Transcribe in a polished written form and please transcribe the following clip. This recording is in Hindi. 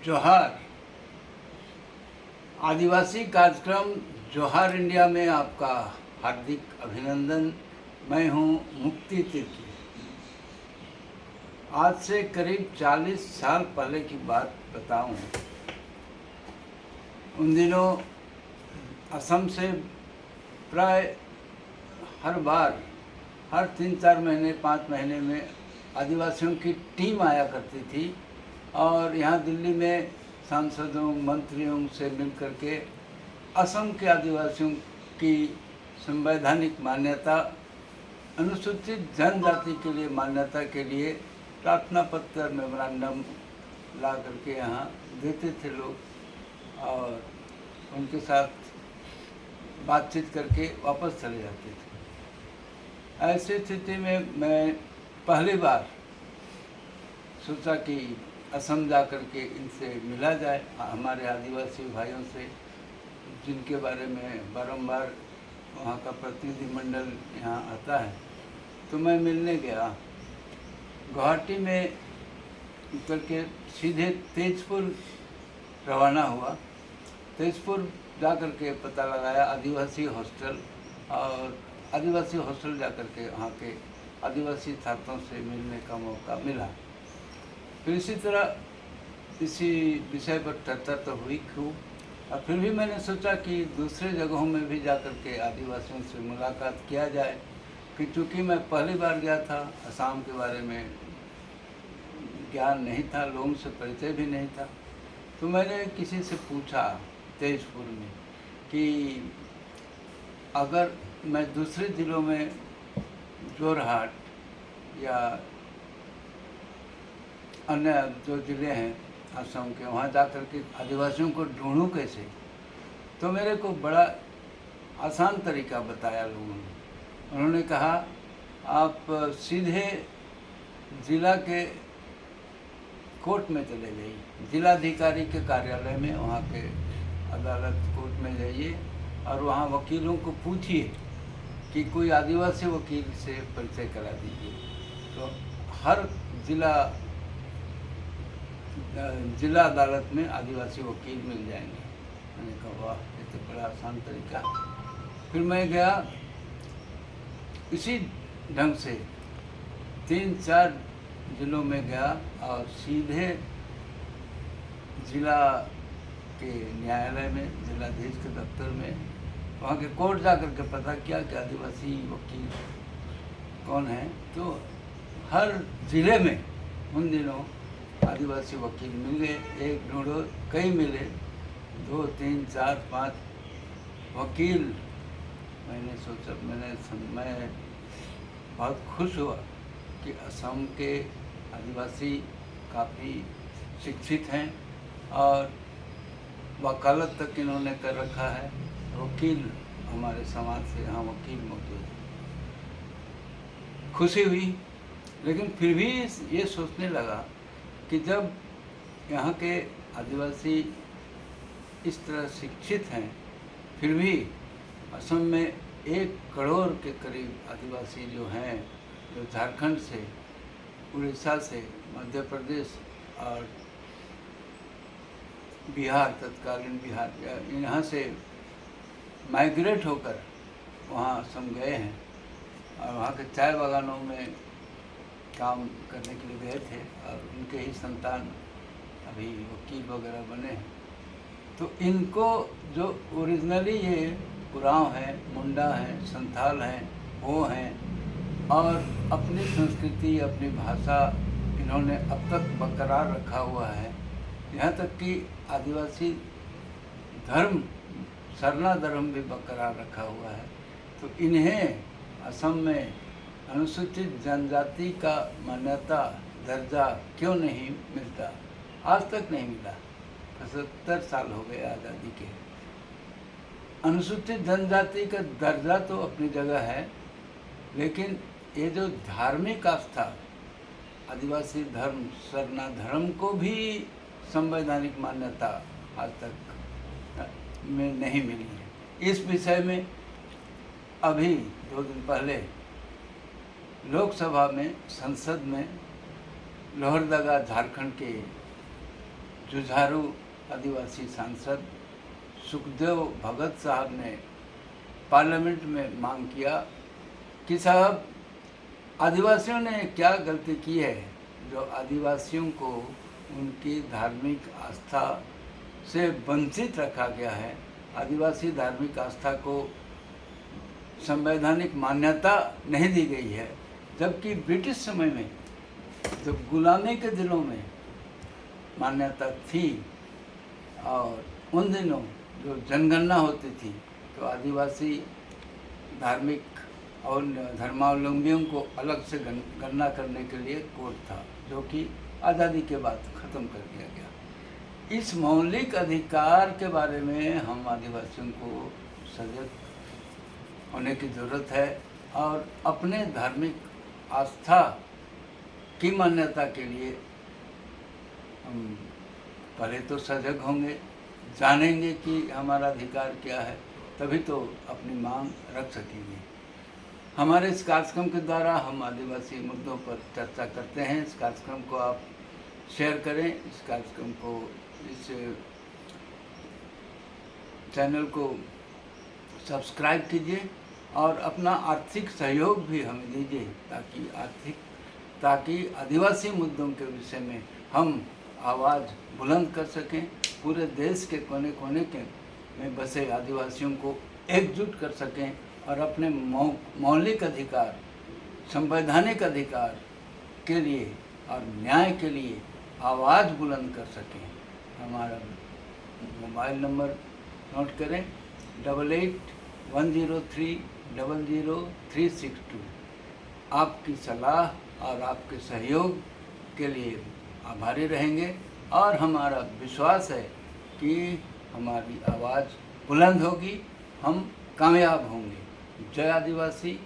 जोहार। आदिवासी कार्यक्रम जोहार इंडिया में आपका हार्दिक अभिनंदन। मैं हूं मुक्ति तिर्की। आज से करीब 40 साल पहले की बात बताऊं। उन दिनों असम से प्राय हर बार हर 3-4 महीने 5 महीने में आदिवासियों की टीम आया करती थी और यहाँ दिल्ली में सांसदों मंत्रियों से मिल कर के असम के आदिवासियों की संवैधानिक मान्यता, अनुसूचित जनजाति के लिए मान्यता के लिए प्रार्थना पत्र मेमोरेंडम ला करके यहाँ देते थे लोग और उनके साथ बातचीत करके वापस चले जाते थे। ऐसी स्थिति में मैं पहली बार सोचा कि असम जा कर के इनसे मिला जाए, हमारे आदिवासी भाइयों से जिनके बारे में बारंबार वहाँ का प्रतिनिधिमंडल यहाँ आता है। तो मैं मिलने गया। गुवाहाटी में उतर के सीधे तेजपुर रवाना हुआ। तेजपुर जा कर के पता लगाया आदिवासी हॉस्टल, और आदिवासी हॉस्टल जा कर के वहाँ के आदिवासी छात्रों से मिलने का मौका मिला। फिर इसी तरह इसी विषय पर चर्चा तो हुई खूब, और फिर भी मैंने सोचा कि दूसरे जगहों में भी जा कर के आदिवासियों से मुलाकात किया जाए, कि चूँकि मैं पहली बार गया था, असम के बारे में ज्ञान नहीं था, लोगों से परिचय भी नहीं था। तो मैंने किसी से पूछा तेजपुर में कि अगर मैं दूसरे ज़िलों में जोरहाट या अन्य जो ज़िले हैं असम के, वहाँ जा कर के आदिवासियों को ढूंढूं कैसे। तो मेरे को बड़ा आसान तरीका बताया लोगों ने। उन्होंने कहा आप सीधे ज़िला के कोर्ट में चले जाइए, जिलाधिकारी के कार्यालय में, वहाँ के अदालत कोर्ट में जाइए और वहाँ वकीलों को पूछिए कि कोई आदिवासी वकील से परिचय करा दीजिए। तो हर जिला अदालत में आदिवासी वकील मिल जाएंगे। मैंने कहा वाह, ये तो बड़ा आसान तरीका। फिर मैं गया, इसी ढंग से 3-4 जिलों में गया और सीधे जिला के न्यायालय में, जिलाधीश के दफ्तर में, वहाँ के कोर्ट जा कर के पता किया कि आदिवासी वकील कौन है। तो हर ज़िले में उन दिनों आदिवासी वकील मिल गए। एक ढूंढो, कई मिले, 2, 3, 4, 5 वकील। मैंने सोचा, मैं बहुत खुश हुआ कि असम के आदिवासी काफ़ी शिक्षित हैं और वकालत तक इन्होंने कर रखा है। वकील हमारे समाज से यहाँ वकील मौजूद है। खुशी हुई, लेकिन फिर भी ये सोचने लगा कि जब यहाँ के आदिवासी इस तरह शिक्षित हैं, फिर भी असम में 1 करोड़ के करीब आदिवासी जो हैं, जो झारखंड से, उड़ीसा से, मध्य प्रदेश और बिहार, तत्कालीन बिहार, यहाँ से माइग्रेट होकर वहाँ असम गए हैं और वहाँ के चाय बागानों में काम करने के लिए गए थे और उनके ही संतान अभी वकील वगैरह बने हैं। तो इनको जो ओरिजिनली ये उरांव हैं, मुंडा हैं, संथाल हैं, वो हैं और अपनी संस्कृति, अपनी भाषा इन्होंने अब तक बरकरार रखा हुआ है। यहाँ तक कि आदिवासी धर्म, सरना धर्म भी बरकरार रखा हुआ है। तो इन्हें असम में अनुसूचित जनजाति का मान्यता दर्जा क्यों नहीं मिलता? आज तक नहीं मिला। 75 साल हो गए आज़ादी के। अनुसूचित जनजाति का दर्जा तो अपनी जगह है, लेकिन ये जो धार्मिक आस्था, आदिवासी धर्म, सरना धर्म को भी संवैधानिक मान्यता आज तक में नहीं मिली है। इस विषय में अभी 2 दिन पहले लोकसभा में, संसद में लोहरदगा झारखंड के जुझारू आदिवासी सांसद सुखदेव भगत साहब ने पार्लियामेंट में मांग किया कि साहब आदिवासियों ने क्या गलती की है जो आदिवासियों को उनकी धार्मिक आस्था से वंचित रखा गया है। आदिवासी धार्मिक आस्था को संवैधानिक मान्यता नहीं दी गई है, जबकि ब्रिटिश समय में जब गुलामी के दिनों में मान्यता थी और उन दिनों जो जनगणना होती थी तो आदिवासी धार्मिक और धर्मावलंबियों को अलग से गणना करने के लिए कोड था, जो कि आज़ादी के बाद ख़त्म कर दिया गया। इस मौलिक अधिकार के बारे में हम आदिवासियों को सजग होने की ज़रूरत है और अपने धार्मिक आस्था की मान्यता के लिए हम पहले तो सजग होंगे, जानेंगे कि हमारा अधिकार क्या है, तभी तो अपनी मांग रख सकेंगे। हमारे इस कार्यक्रम के द्वारा हम आदिवासी मुद्दों पर चर्चा करते हैं। इस कार्यक्रम को आप शेयर करें, इस कार्यक्रम को, इस चैनल को सब्सक्राइब कीजिए और अपना आर्थिक सहयोग भी हमें दीजिए ताकि आदिवासी मुद्दों के विषय में हम आवाज़ बुलंद कर सकें, पूरे देश के कोने कोने के में बसे आदिवासियों को एकजुट कर सकें और अपने मौलिक अधिकार, संवैधानिक अधिकार के लिए और न्याय के लिए आवाज़ बुलंद कर सकें। हमारा मोबाइल नंबर नोट करें 8810300362। आपकी सलाह और आपके सहयोग के लिए आभारी रहेंगे और हमारा विश्वास है कि हमारी आवाज़ बुलंद होगी, हम कामयाब होंगे। जय आदिवासी।